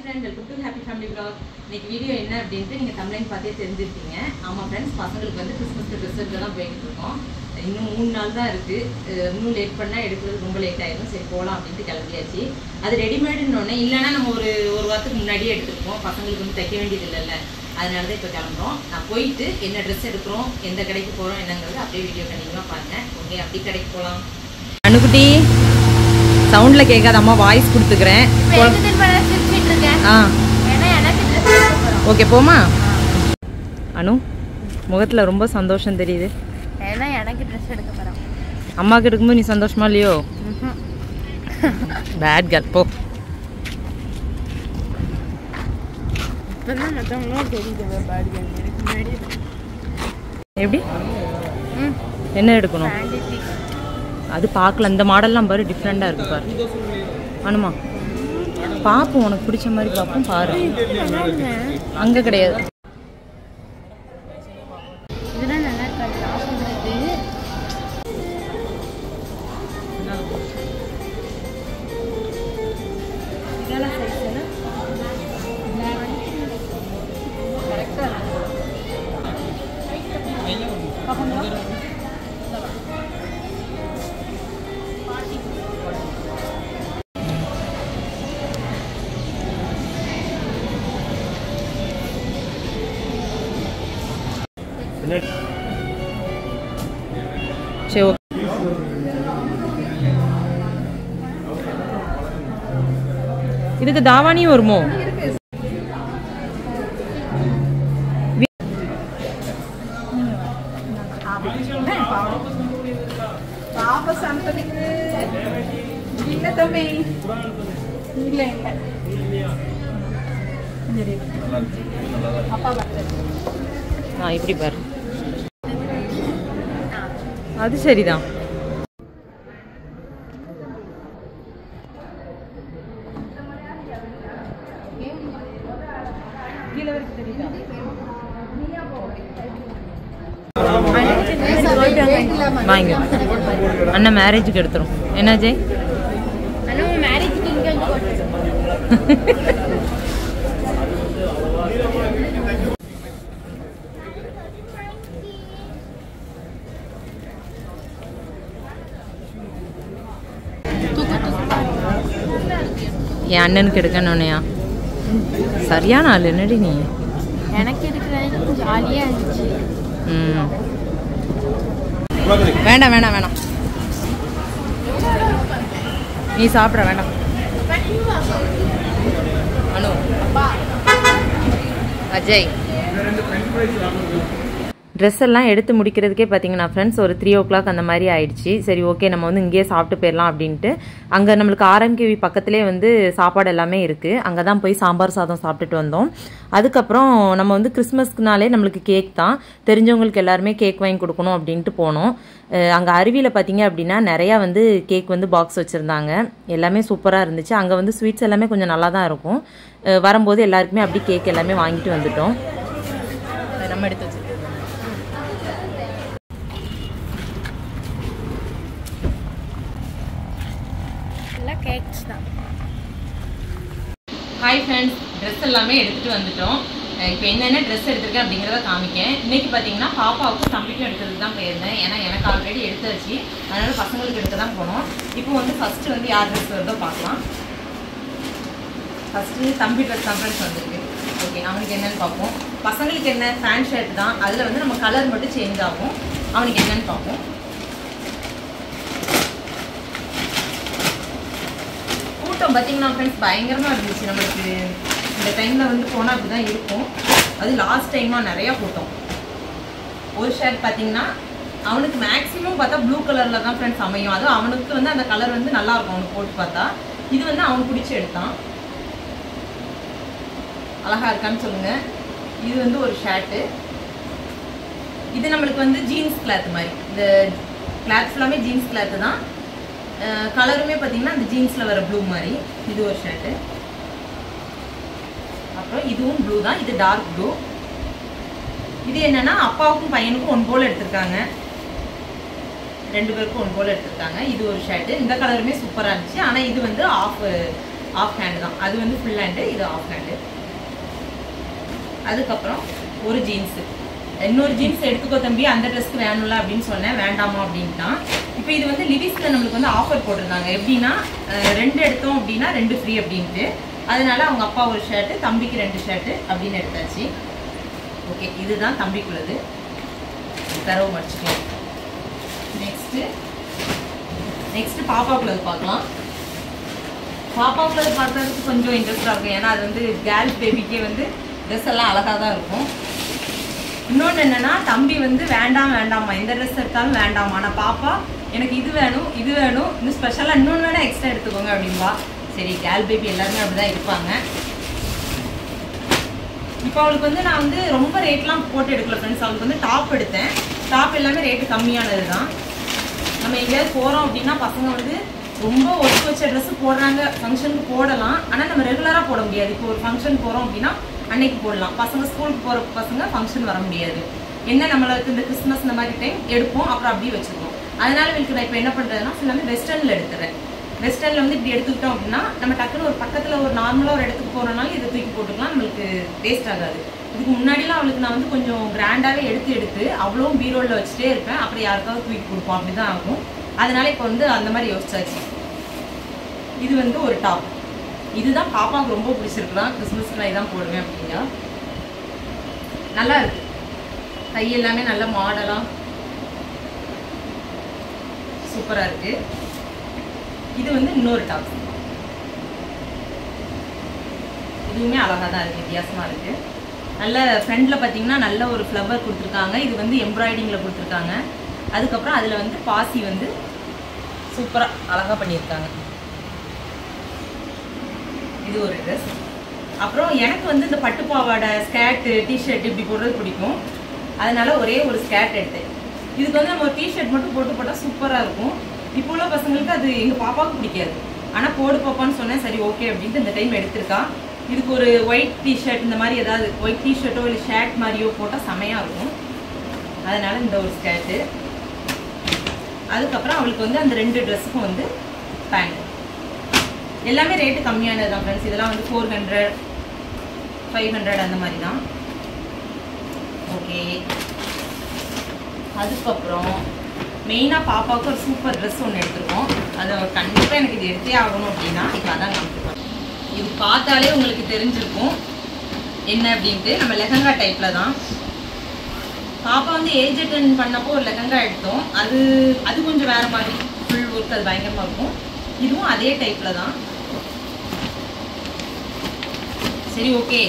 friends, welcome to Happy Family Vlog. இன்னைக்கு video என்ன அப்படினு நீங்க thumbnail பார்த்தே தெரிஞ்சிருப்பீங்க. ஆமா फ्रेंड्स, பசங்களுக்கு வந்து கிறிஸ்மஸ் ட்ரெஸ் எடுக்கலாம் போயிட்டு இருக்கோம். இன்னும் 3 நாள் தான் இருக்கு. இன்னும் லேட் பண்ணா எடுக்கிறது ரொம்ப லேட் ஆயிடும். சரி போலாம் அப்படினு கிளம்பியாச்சு. அது ரெடிமேட்னோனே இல்லனா நம்ம ஒரு வாரத்துக்கு முன்னாடியே எடுத்துப்போம். பசங்களுக்கு வந்து தைக்க வேண்டியது இல்லல்ல. அதனால தான் இப்ப கிளம்பறோம். நான் போயிட்டு என்ன Dress எடுக்கறோம், எந்த கடைக்கு போறோம் என்னங்கறது அப்படியே வீடியோ கண்டினியூவா பாருங்க. ஓகே, அப்படி கடைக்கு போலாம். அனுகுட்டி சவுண்ட்ல கேட்காத அம்மா வாய்ஸ் கொடுத்துக்கிறேன். ஓகே போமா. அனு முகத்துல ரொம்ப சந்தோஷம் தெரியுது. ஏன்னா எனக்கு ட்ரெஸ் எடுக்க போறோம். அம்மாக்கு எடுக்கும்போது நீ சந்தோஷமா இல்லையோ? பேட் கேர்ள் போ. இப்பதான் மத்தவங்களும் தெரியுது பேட் கேர்ள். எனக்கு முன்னாடி எப்படி என்ன எடுக்கணும் அது பார்க்கல. இந்த மாடல்லாம் பாரு டிஃப்ரெண்டா இருக்கு பாரு. அனுமா பாப்போம், உனக்கு பிடிச்ச மாதிரி பாப்போம் பாரு. அங்க கிடையாது. இதெல்லாம் நல்லா இருக்காது. இதெல்லாம் சைஸ் என்ன? கரெக்டா சரி ஓகே. இதுக்கு தாவாணியும் வருமோ? இப்படி பாரு, அது சரிதான். வாங்க அண்ணா மேரேஜுக்கு எடுத்துரும். என்ன ஜெய்? என் அண்ணனுக்கு எடுக்கணும்னையா? சரியான ஆள் என்னடி நீ. எனக்கு எடுக்கிறது ஜாலியா இருந்துச்சு. வேண்டாம் வேண்டாம் வேணாம், நீ சாப்பிட வேண்டாம். அனு அஜய் ட்ரெஸ் எல்லாம் எடுத்து முடிக்கிறதுக்கே பார்த்தீங்கன்னா ஃப்ரெண்ட்ஸ் ஒரு 3 o'clock அந்த மாதிரி ஆயிடுச்சு. சரி ஓகே, நம்ம வந்து இங்கேயே சாப்பிட்டு போயிடலாம் அப்படின்ட்டு அங்கே நம்மளுக்கு ஆர்எம்கேவி பக்கத்துலேயே வந்து சாப்பாடு எல்லாமே இருக்குது. அங்கே தான் போய் சாம்பார் சாதம் சாப்பிட்டுட்டு வந்தோம். அதுக்கப்புறம் நம்ம வந்து கிறிஸ்மஸ்க்குனாலே நம்மளுக்கு கேக் தான், தெரிஞ்சவங்களுக்கு எல்லாருமே கேக் வாங்கி கொடுக்கணும் அப்படின்ட்டு போனோம். அங்கே அருவியில் பார்த்தீங்க அப்படின்னா நிறையா வந்து கேக் வந்து பாக்ஸ் வச்சுருந்தாங்க. எல்லாமே சூப்பராக இருந்துச்சு. அங்கே வந்து ஸ்வீட்ஸ் எல்லாமே கொஞ்சம் நல்லா தான் இருக்கும். வரும்போது எல்லாருக்குமே அப்படி கேக் எல்லாமே வாங்கிட்டு வந்துட்டோம். நம்ம எடுத்து வச்சு கேக்ஸ் தான். ஹாய் ஃப்ரெண்ட்ஸ், ட்ரெஸ் எல்லாமே எடுத்துகிட்டு வந்துட்டோம். இப்போ என்னென்ன ட்ரெஸ் எடுத்திருக்கேன் அப்படிங்கிறத காமிக்கேன். இன்றைக்கி பார்த்தீங்கன்னா பாப்பாவுக்கும் தம்பிக்கும் எடுக்கிறதுக்கு தான் போயிருந்தேன். ஏன்னா எனக்கு ஆல்ரெடி எடுத்தாச்சு, அதனால் பசங்களுக்கு எடுக்க தான் போனோம். இப்போ வந்து ஃபஸ்ட்டு வந்து யார் ட்ரெஸ் வருதோ பார்க்கலாம். ஃபஸ்ட்டு தம்பி ட்ரெஸ் தான் ஃப்ரெண்ட்ஸ் வந்துருக்கு. ஓகே, அவனுக்கு என்னென்னு பார்ப்போம். பசங்களுக்கு என்ன பேண்ட் ஷர்ட் தான், அதில் வந்து நம்ம கலர் மட்டும் சேஞ்ச் ஆகும். அவனுக்கு என்னென்னு பார்ப்போம். பார்த்தீங்கன்னா ஃப்ரெண்ட்ஸ் பயங்கரமாக இருந்துச்சு. நம்மளுக்கு இந்த டைமில் வந்து போனால் அப்படி தான் இருக்கும். அது லாஸ்ட் டைமாக நிறையா கூட்டம். ஒரு ஷர்ட் பார்த்தீங்கன்னா அவனுக்கு மேக்ஸிமம் பார்த்தா ப்ளூ கலரில் தான் ஃப்ரெண்ட்ஸ் அமையும். அதுவும் அவனுக்கு வந்து அந்த கலர் வந்து நல்லாயிருக்கும் அவனுக்கு போட்டு பார்த்தா. இது வந்து அவனுக்கு பிடிச்சி எடுத்தான். அழகாக இருக்கான்னு சொல்லுங்கள். இது வந்து ஒரு ஷர்ட்டு. இது நம்மளுக்கு வந்து ஜீன்ஸ் கிளாத் மாதிரி. இந்த கிளாத் ஃபுல்லாமே ஜீன்ஸ் கிளாத்து தான். கலருமே பார்த்தீங்கன்னா அந்த ஜீன்ஸில் வர ப்ளூ மாதிரி. இது ஒரு ஷர்ட்டு. அப்புறம் இதுவும் ப்ளூ தான், இது டார்க் ப்ளூ. இது என்னன்னா அப்பாவுக்கும் பையனுக்கும் ஒன் போல் எடுத்திருக்காங்க. 2 பேருக்கும் ஒன் போல் எடுத்திருக்காங்க. இது ஒரு ஷர்ட்டு. இந்த கலருமே சூப்பராக இருந்துச்சு. ஆனால் இது வந்து ஆஃப் ஆஃப் ஹேண்டு தான். அது வந்து ஃபுல் ஹேண்டு, இது ஆஃப் ஹேண்டு. அதுக்கப்புறம் ஒரு ஜீன்ஸு, இன்னொரு ஜீன்ஸ் எடுத்துக்கோ தம்பி, அந்த ட்ரெஸ்க்கு வேணும்ல அப்படின்னு சொன்னேன், வேண்டாமா அப்படின்ட்டான். இப்போ இது வந்து லிவிஸில் நம்மளுக்கு வந்து ஆஃபர் போட்டிருந்தாங்க. எப்படின்னா 2 எடுத்தோம் அப்படின்னா 2 ஃப்ரீ அப்படின்ட்டு. அதனால அவங்க அப்பா ஒரு ஷர்ட்டு, தம்பிக்கு 2 ஷர்ட்டு அப்படின்னு எடுத்தாச்சு. ஓகே, இதுதான் தம்பிக்குள்ளது. தரவு மடிச்சுக்கலாம். நெக்ஸ்ட்டு பாப்பாக்குள்ளது பார்க்கலாம். பாப்பாக்குள்ளது பார்க்கறதுக்கு கொஞ்சம் இன்ட்ரெஸ்டாக இருக்கும். ஏன்னா அது வந்து கேர்ள்ஸ் பேபிக்கே வந்து ட்ரெஸ் எல்லாம் அழகாக தான் இருக்கும். இன்னொன்று என்னென்னா, தம்பி வந்து வேண்டாமா எந்த ட்ரெஸ் எடுத்தாலும் வேண்டாமா, ஆனால் பாப்பா எனக்கு இது வேணும் இன்னும் ஸ்பெஷலாக இன்னொன்று வேணால் எக்ஸ்ட்ரா எடுத்துக்கோங்க அப்படின்பா. சரி, கேர்ள் பேபி எல்லாருமே அப்படி தான் இருப்பாங்க. இப்போ அவளுக்கு வந்து நான் வந்து ரொம்ப ரேட்லாம் போட்டு எடுக்கல ஃப்ரெண்ட்ஸ். அவளுக்கு வந்து டாப் எடுத்தேன். டாப் எல்லாமே ரேட்டு கம்மியானது தான். நம்ம எங்கேயாவது போகிறோம் அப்படின்னா பசங்க வந்து ரொம்ப ஒத்து வச்ச ட்ரெஸ்ஸு போடுறாங்க, ஃபங்க்ஷனுக்கு போடலாம். ஆனால் நம்ம ரெகுலராக போட முடியாது. இப்போ ஒரு ஃபங்க்ஷன் போகிறோம் அப்படின்னா அன்னைக்கு போடலாம். பசங்க ஸ்கூலுக்கு போகிற பசங்க ஃபங்க்ஷன் வர முடியாது. என்ன நம்மளுக்கு இந்த கிறிஸ்மஸ் இந்த மாதிரி டைம் எடுப்போம், அப்புறம் அப்படியே வச்சுருக்கோம். அதனால எனக்கு நான் இப்போ என்ன பண்ணுறதுன்னா ஃபுல்லாமே வெஸ்டர்னில் எடுத்துறேன். வெஸ்டர்னில் வந்து இப்படி எடுத்துக்கிட்டோம் அப்படின்னா நம்ம டக்குன்னு ஒரு பக்கத்தில் ஒரு நார்மலாக ஒரு இடத்துக்கு போகிறனால இதை தூக்கி போட்டுக்கலாம், நம்மளுக்கு வேஸ்ட் ஆகாது. இதுக்கு முன்னாடிலாம் அவளுக்கு நான் வந்து கொஞ்சம் கிராண்டாகவே எடுத்து அவ்வளோ பீரோவில் வச்சுட்டே இருப்பேன். அப்புறம் யாருக்காவது தூக்கி கொடுப்போம், அப்படி தான் ஆகும். அதனால இப்போ வந்து அந்த மாதிரி யோசிச்சாச்சு. இது வந்து ஒரு டாப். இதுதான் பாப்பாவுக்கு ரொம்ப பிடிச்சிருக்குதான். கிறிஸ்மஸ்க்கு நான் இதான் போடுவேன் அப்படின்னா. நல்லா இருக்கு, கை எல்லாமே நல்ல மாடலாக சூப்பராக இருக்கு. இது வந்து இன்னொரு டாப். இதுவுமே அழகாக தான் இருக்குது, வித்தியாசமாக இருக்குது. நல்ல ஃப்ரண்டில் பார்த்தீங்கன்னா நல்ல ஒரு ஃப்ளவர் கொடுத்துருக்காங்க. இது வந்து எம்ப்ராய்டிங்கில் கொடுத்துருக்காங்க. அதுக்கப்புறம் அதில் வந்து பாசி வந்து சூப்பராக அழகாக பண்ணியிருக்காங்க. இது ஒரு ட்ரெஸ். அப்புறம் எனக்கு வந்து இந்த பட்டுப்பாவாடை, ஸ்கேர்ட்டு, டிஷர்ட் இப்படி போடுறது பிடிக்கும். அதனால ஒரே ஒரு ஸ்கேர்ட் எடுத்தேன். இதுக்கு வந்து நம்ம ஒரு டிஷர்ட் மட்டும் போட்டால் சூப்பராக இருக்கும். இப்போ உள்ள பசங்களுக்கு அது எங்கள் பாப்பாவுக்கு பிடிக்காது. ஆனால் போடு பாப்பான்னு சொன்னேன், சரி ஓகே அப்படின்ட்டு இந்த டைம் எடுத்திருக்கா. இதுக்கு ஒரு ஒயிட் டிஷர்ட், இந்த மாதிரி ஏதாவது ஒயிட் டிஷர்ட்டோ இல்லை ஷர்ட் மாதிரியோ போட்டால் செமையாக இருக்கும். அதனால் இந்த ஒரு ஸ்கர்ட்டு. அதுக்கப்புறம் அவளுக்கு வந்து அந்த 2 ட்ரெஸ்ஸுக்கும் வந்து பேண்ட். எல்லாமே ரேட்டு கம்மியானது தான் ஃப்ரெண்ட்ஸ். இதெல்லாம் வந்து 400, 500 அந்த மாதிரி தான். ஓகே, அதுக்கப்புறம் மெயினாக பாப்பாவுக்கு ஒரு சூப்பர் ட்ரெஸ் ஒன்று எடுத்துருக்கோம். அதை கண்டிப்பாக எனக்கு இது எடுத்தே ஆகணும் அப்படின்னா இப்போ அதான் காமிச்சிருக்கோம். இது பார்த்தாலே உங்களுக்கு தெரிஞ்சிருக்கும் என்ன அப்படின்ட்டு. நம்ம லெஹங்கா டைப்பில் தான். பாப்பா வந்து ஏஜ் அட்டன் பண்ணப்போ ஒரு லெஹங்கா எடுத்தோம். அது கொஞ்சம் வேறு மாதிரி ஃபுல் ஒர்க், அது பயங்கரமாக இருக்கும். இதுவும் அதே டைப்பில் தான். சரி ஓகே,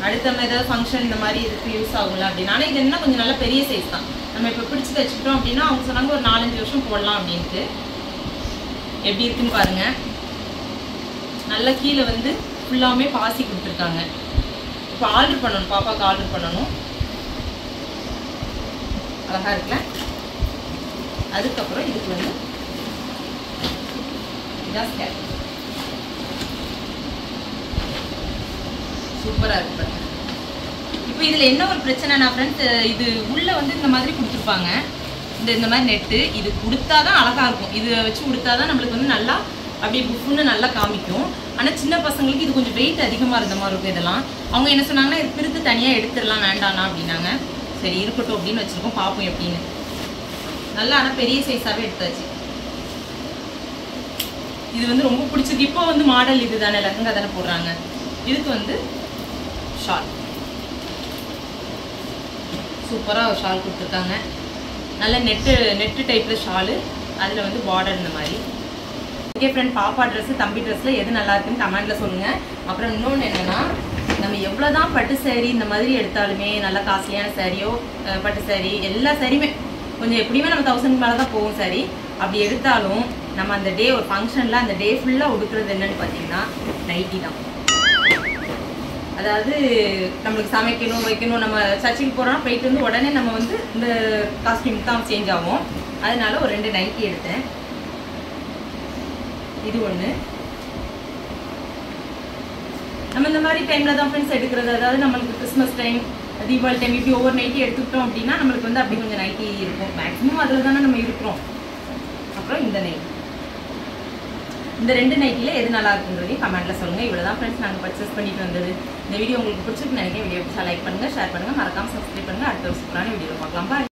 அடுத்த நம்ம ஏதாவது ஃபங்க்ஷன் இந்த மாதிரி இதுக்கு யூஸ் ஆகும்ல அப்படின்னு. ஆனால் இது என்ன கொஞ்சம் நல்ல பெரிய சைஸ் தான். நம்ம இப்போ பிடிச்சி தைச்சிக்கிட்டோம் அப்படின்னா அவங்க சொன்னாங்க ஒரு 4-5 வருஷம் போடலாம் அப்படின்ட்டு. எப்படி இருக்குன்னு பாருங்கள். நல்லா கீழே வந்து ஃபுல்லாமே பாசி கொடுத்துருக்காங்க. இப்போ ஆர்டர் பண்ணணும், பாப்பாவுக்கு ஆர்டர் பண்ணணும். அழகாக இருக்குல்ல. அதுக்கப்புறம் இதுக்கு வந்து இதான் ஸ்கேர்ட். சூப்பராக இருக்கு பாருங்க. இப்போ இதில் என்ன ஒரு பிரச்சனைனா ஃப்ரெண்ட்ஸ், இது உள்ளே வந்து இந்த மாதிரி கொடுத்துருப்பாங்க. இந்த மாதிரி நெட்டு இது கொடுத்தா தான் அழகாக இருக்கும். இது வச்சு கொடுத்தா தான் நம்மளுக்கு வந்து நல்லா அப்படியே புஃப்னு நல்லா காமிக்கும். ஆனால் சின்ன பசங்களுக்கு இது கொஞ்சம் வெயிட் அதிகமாக இருந்த மாதிரி இருக்கும். இதெல்லாம் அவங்க என்ன சொன்னாங்கன்னா, இது பிரித்து தனியாக எடுத்துடலாம் வேண்டாண்ணா அப்படின்னாங்க. சரி இருக்கட்டும் அப்படின்னு வச்சுருக்கோம், பார்ப்போம் எப்படின்னு. நல்லா ஆனால் பெரிய சைஸாகவே எடுத்தாச்சு. இது வந்து ரொம்ப பிடிச்சிருக்கு. இப்போ வந்து மாடல் இது தானே, லெஹங்கா தானே போடுறாங்க. இதுக்கு வந்து ஷால், சூப்பராக ஒரு ஷால் கொடுத்துருக்காங்க. நல்ல நெட்டு டைப்பில் ஷாலு, அதில் வந்து பார்டர் இந்த மாதிரி. ஓகே ஃப்ரெண்ட், பாப்பா ட்ரெஸ்ஸு தம்பி ட்ரெஸ்ஸில் எது நல்லா இருக்குன்னு கமெண்ட்டில் சொல்லுங்கள். அப்புறம் இன்னொன்று என்னென்னா, நம்ம எவ்வளோ தான் பட்டு சேரீ இந்த மாதிரி எடுத்தாலுமே, நல்ல காஸ்ட்லியான சேரீயோ பட்டு சேரீ எல்லா சேரீயுமே கொஞ்சம் எப்படியுமே நம்ம 1000 மேலே தான் போகும் சாரி. அப்படி எடுத்தாலும் நம்ம அந்த டே ஒரு ஃபங்க்ஷனில் அந்த டே ஃபுல்லாக உடுக்கிறது என்னன்னு பார்த்தீங்கன்னா நைட்டி தான். அதாவது நம்மளுக்கு சமைக்கணும் வைக்கணும், நம்ம சர்ச்சுக்கு போகிறோம்னா போயிட்டு வந்து உடனே நம்ம வந்து இந்த காஸ்டியூம் தான் சேஞ்ச் ஆகும். அதனால ஒரு 2 நைட்டி எடுத்தேன். இது ஒன்று. நம்ம இந்த மாதிரி டைமில் தான் ஃப்ரெண்ட்ஸ் எடுக்கிறது. அதாவது நம்மளுக்கு கிறிஸ்மஸ் டைம், தீபாவளி டைம் இப்படி ஒவ்வொரு நைட்டி எடுத்துக்கிட்டோம் அப்படின்னா நம்மளுக்கு வந்து அப்படி கொஞ்சம் நைட்டி இருக்கும். மேக்ஸிமம் அதில் தானே நம்ம இருக்கிறோம். அப்புறம் இந்த நைட்டி இந்த 2 நைட்டியில் எது நல்லா இருக்குங்கிறதையும் கமெண்ட்டில் சொல்லுங்கள். இவ்வளோ தான் ஃப்ரெண்ட்ஸ் நாங்கள் பர்ச்சேஸ் பண்ணிட்டு வந்தது. இந்த வீடியோ உங்களுக்கு பிடிச்சிருக்கு நினைக்கிறேன். வீடியோ பிடிச்சா லைக் பண்ணுங்கள், ஷேர் பண்ணுங்கள், மறக்காமல் சப்ஸ்கிரைப் பண்ணுங்கள். அடுத்த ஒரு சூப்பரான வீடியோவில் பார்க்கலாம். பாய்.